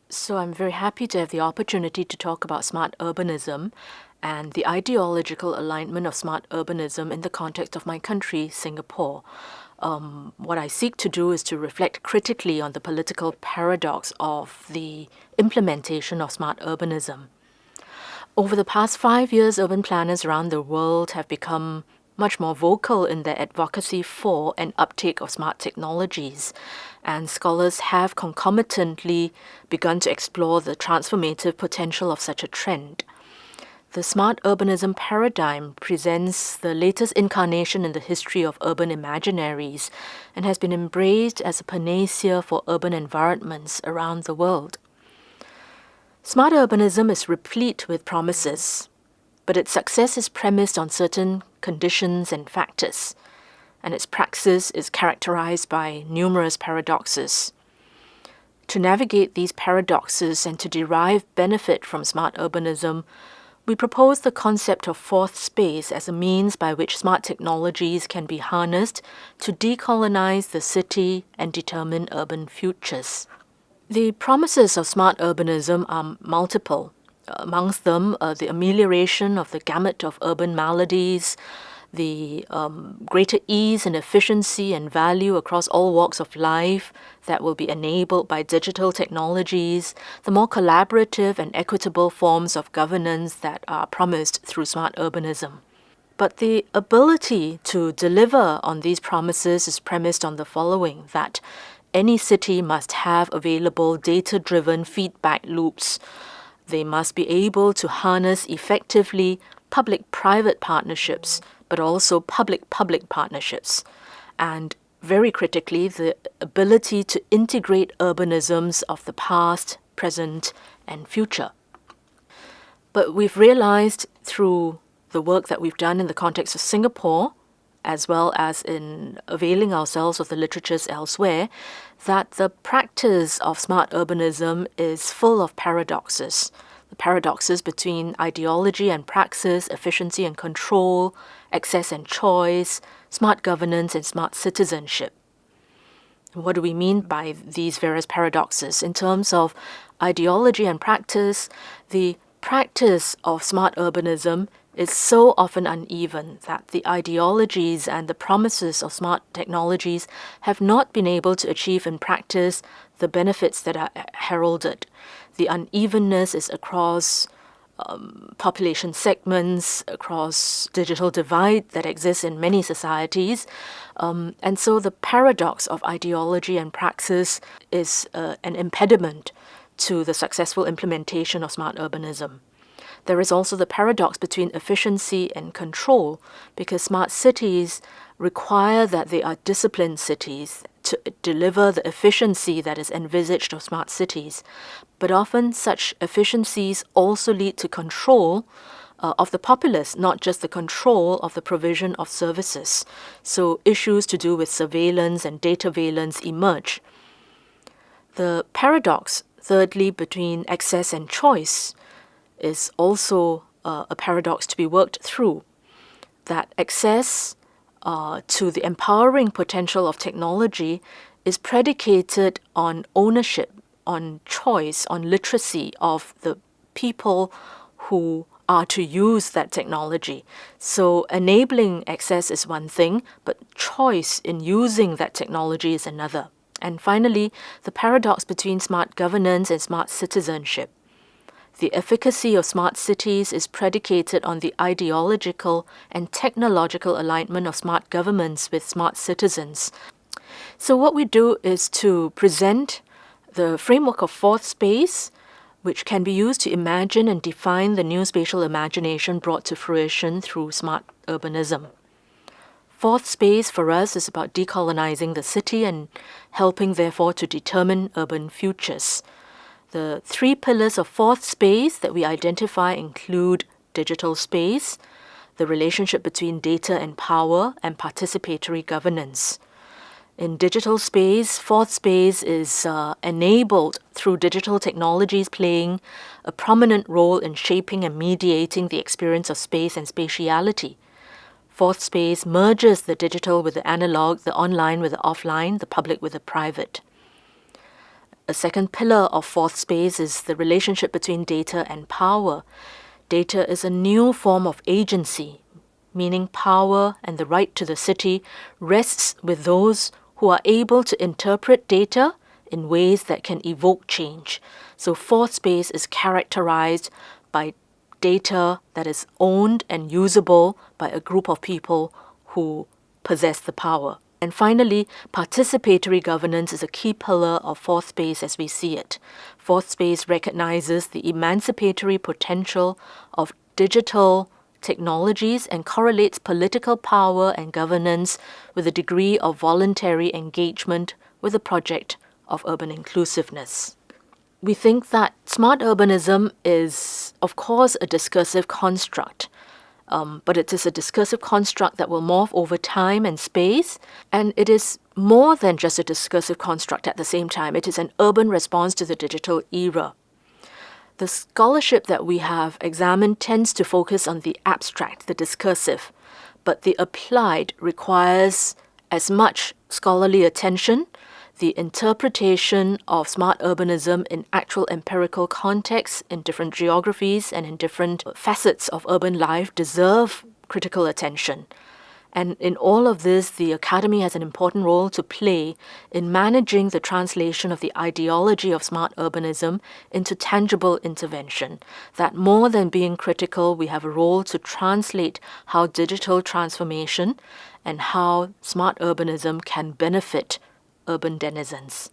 So I'm very happy to have the opportunity to talk about smart urbanism and the ideological alignment of smart urbanism in the context of my country, Singapore. What I seek to do is to reflect critically on the political paradox of the implementation of smart urbanism. Over the past 5 years, urban planners around the world have become much more vocal in their advocacy for and uptake of smart technologies, and scholars have concomitantly begun to explore the transformative potential of such a trend. The smart urbanism paradigm presents the latest incarnation in the history of urban imaginaries and has been embraced as a panacea for urban environments around the world. Smart urbanism is replete with promises, but its success is premised on certain conditions and factors, and its praxis is characterized by numerous paradoxes. To navigate these paradoxes and to derive benefit from smart urbanism, we propose the concept of fourth space as a means by which smart technologies can be harnessed to decolonize the city and determine urban futures. The promises of smart urbanism are multiple. Amongst them, the amelioration of the gamut of urban maladies, the greater ease and efficiency and value across all walks of life that will be enabled by digital technologies, the more collaborative and equitable forms of governance that are promised through smart urbanism. But the ability to deliver on these promises is premised on the following, that any city must have available data-driven feedback loops. They must be able to harness effectively public-private partnerships, but also public-public partnerships. And very critically, the ability to integrate urbanisms of the past, present, and future. But we've realized through the work that we've done in the context of Singapore, as well as in availing ourselves of the literatures elsewhere, that the practice of smart urbanism is full of paradoxes. The paradoxes between ideology and praxis, efficiency and control, access and choice, smart governance and smart citizenship. What do we mean by these various paradoxes? In terms of ideology and practice, the practice of smart urbanism is so often uneven that the ideologies and the promises of smart technologies have not been able to achieve in practice the benefits that are heralded. The unevenness is across population segments, across digital divide that exists in many societies. And so the paradox of ideology and praxis is an impediment to the successful implementation of smart urbanism. There is also the paradox between efficiency and control, because smart cities require that they are disciplined cities to deliver the efficiency that is envisaged of smart cities. But often such efficiencies also lead to control of the populace, not just the control of the provision of services. So issues to do with surveillance and data surveillance emerge. The paradox, thirdly, between access and choice is also a paradox to be worked through, that access to the empowering potential of technology is predicated on ownership, on choice, on literacy of the people who are to use that technology. So enabling access is one thing, but choice in using that technology is another. And finally, the paradox between smart governance and smart citizenship. The efficacy of smart cities is predicated on the ideological and technological alignment of smart governments with smart citizens. So what we do is to present the framework of fourth space, which can be used to imagine and define the new spatial imagination brought to fruition through smart urbanism. Fourth space for us is about decolonizing the city and helping, therefore, to determine urban futures. The three pillars of fourth space that we identify include digital space, the relationship between data and power, and participatory governance. In digital space, fourth space is enabled through digital technologies playing a prominent role in shaping and mediating the experience of space and spatiality. Fourth space merges the digital with the analog, the online with the offline, the public with the private. A second pillar of fourth space is the relationship between data and power. Data is a new form of agency, meaning power and the right to the city rests with those who are able to interpret data in ways that can evoke change. So fourth space is characterized by data that is owned and usable by a group of people who possess the power. And finally, participatory governance is a key pillar of fourth space as we see it. Fourth space recognizes the emancipatory potential of digital technologies and correlates political power and governance with a degree of voluntary engagement with the project of urban inclusiveness. We think that smart urbanism is, of course, a discursive construct, but it is a discursive construct that will morph over time and space, and it is more than just a discursive construct at the same time. It is an urban response to the digital era. The scholarship that we have examined tends to focus on the abstract, the discursive, but the applied requires as much scholarly attention, the interpretation of smart urbanism in actual empirical contexts, in different geographies and in different facets of urban life deserve critical attention. And in all of this, the Academy has an important role to play in managing the translation of the ideology of smart urbanism into tangible intervention. That more than being critical, we have a role to translate how digital transformation and how smart urbanism can benefit urban denizens.